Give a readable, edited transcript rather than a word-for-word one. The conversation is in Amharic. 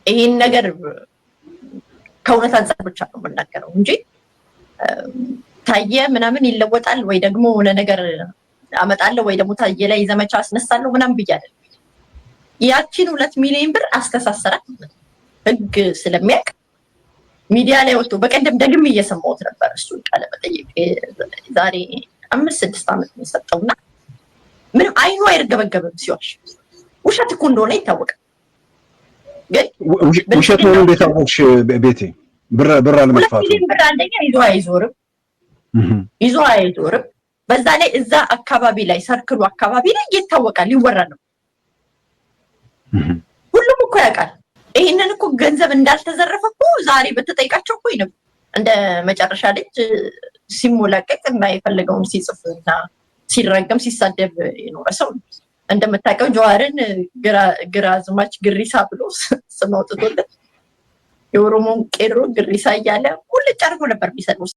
ይሄን ነገር ከእውነት አንፃር ብቻ ነው የምናገረው እንጂ ታየ ምናምን ይለወጣል ወይ ደግሞ ለነገር አመጣለሁ ወይ ደግሞ ታየ ላይ ዘመቻ አስነሳለሁ ምናምን ብያለሁ። ያቺን 2 ሚሊዮን ብር አስተሳሰራት ህግ ስለሚያውቅ ሚዲያ ላይ ወጥቶ በቀደም ደግም እየሰማሁት ነበር። እሱ ቃለ መጠይቅ ዛሬ 5-6 ዓመት ነው የሰጠውና ምንም አይኑ አይርገበገብም ሲዋሽ ውሸት እኮ እንደሆነ ይታወቃል። ግን ውሸት ነው እንዴት አወቅሽ ቤቴ? ብር አለመጥፋቱ ብር አንደኛ ይዞ አይዞርም። በዛ ላይ እዛ አካባቢ ላይ ሰርክሉ አካባቢ ላይ ይታወቃል፣ ይወራል ነው ሁሉም እኮ ያውቃል። ይሄንን እኮ ገንዘብ እንዳልተዘረፈ እኮ ዛሬ በተጠይቃቸው እኮ ይነብ እንደ መጨረሻ ልጅ ሲሞላቀቅ እና የፈለገውን ሲጽፍና ሲረገም ሲሳደብ የኖረ ሰው እንደምታውቀው ጀዋርን ግራዝማች ግሪሳ ብሎ ስም አውጥቶለት የኦሮሞን ቄሮ ግሪሳ እያለ ሁሉ ጨርጎ ነበር የሚሰደው።